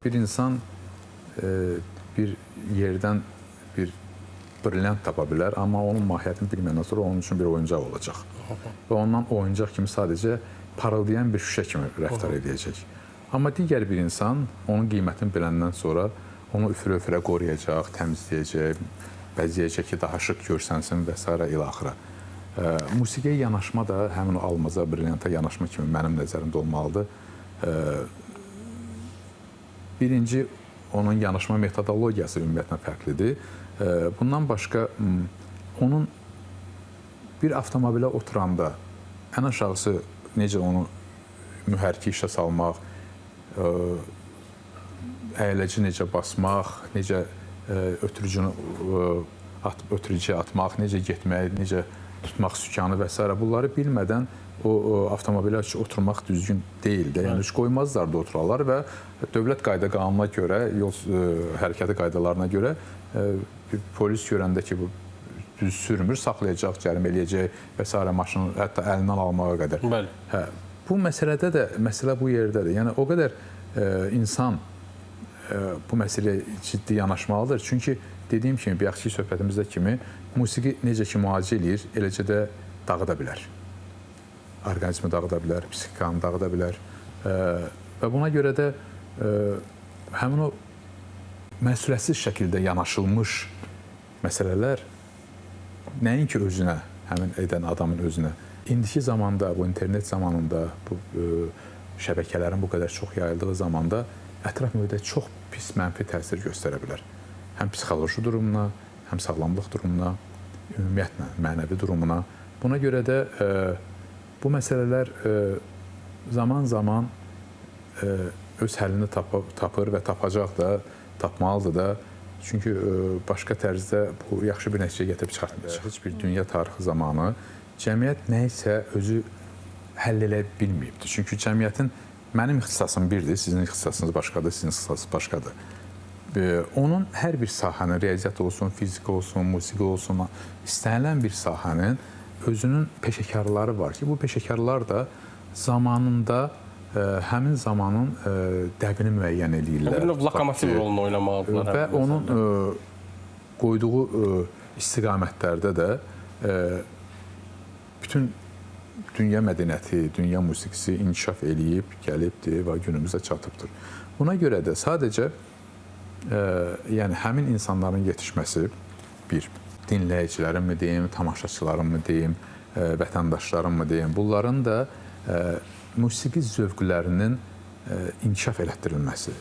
bir insan bir yerdən bir brilyant tapa bilər, amma onun mahiyyətini bilməyəndən sonra onun üçün bir oyuncaq olacaq. Və ondan oyuncaq kimi sadəcə parıldayan bir şüşə kimi rəftar edəcək. Amma digər bir insan onun qiymətini biləndən sonra onu üfürə-üfürə qoruyacaq, təmizləyəcək, bəzəyəcək ki, daha şıq görsənsin və s. ilə axıra. Musiqiyə yanaşma da həmin o almaza, brilyanta yanaşma kimi mənim nəzərimdə olmalıdır. Birinci, onun yanaşma metodologiyası ümumiyyətlə fərqlidir. Bundan başqa, onun bir avtomobilə oturanda ən aşağısı necə onu mühərriki işə salmaq, əyləci necə basmaq, necə ötürücüyə atmaq, necə getmək, necə tutmaq sükanı və s. Bunları bilmədən o avtomobilə oturmaq düzgün deyil də. Yəni, heç qoymazlar da oturarlar və dövlət qayda qanununa görə, yol hərəkəti qaydalarına görə polis görəndə ki, bu düz sürmür, saxlayacaq, cərimə eləyəcək və s. maşını hətta əlindən almağa qədər. Bəli. Bu məsələdə də, məsələ bu yerdədir. Yəni, o qədər insan bu məsələyə ciddi yanaşmalıdır. Çünki dediyim kimi, bayaqki söhbətimizdə kimi, musiqi necə ki müalicə eləyir, eləcə də dağıda bilər. Orqanizmi dağıda bilər, psixikanı dağıda bilər. Və buna görə də həmin o məsuliyyətsiz şəkildə yanaşılmış məsələlər nəinki özünə, həmin edən adamın özünə, indiki zamanda, bu internet zamanında, bu şəbəkələrin bu qədər çox yayıldığı zamanda ətraf mühitə çox pis, mənfi təsir göstərə bilər. Həm psixoloji durumuna, həm sağlamlıq durumuna, ümumiyyətlə, mənəvi durumuna. Buna görə də bu məsələlər zaman-zaman öz həllini tapır və tapacaq da, tapmalıdır da. Çünki başqa tərzdə bu yaxşı bir nəticə gətirib çıxartmayacaq. Heç bir dünya tarixi zamanı cəmiyyət nə isə özü həll edə bilməyibdir. Çünki cəmiyyətin, mənim ixtisasım birdir, sizin ixtisasınız başqadır, sizin ixtisasınız başqadır. Onun hər bir sahənin, riyaziyyat olsun, fizika olsun, musiqi olsun, istənilən bir sahənin özünün peşəkarları var ki, bu peşəkarlar da zamanında həmin zamanın dəbini müəyyən edirlər. Bir lokomotiv rolunu oynamalıdırlar. Və onun qoyduğu istiqamətlərdə də bütün dünya mədəniyyəti, dünya musiqisi inkişaf eləyib, gəlibdir və günümüzə çatıbdır. Buna görə də sadəcə yəni həmin insanların yetişməsi, bir, dinləyicilərin mi deyim, tamaşaçıların mı deyim, vətəndaşların mı deyim, bunların da musiqi zövqlərinin inkişaf elətdirilməsi.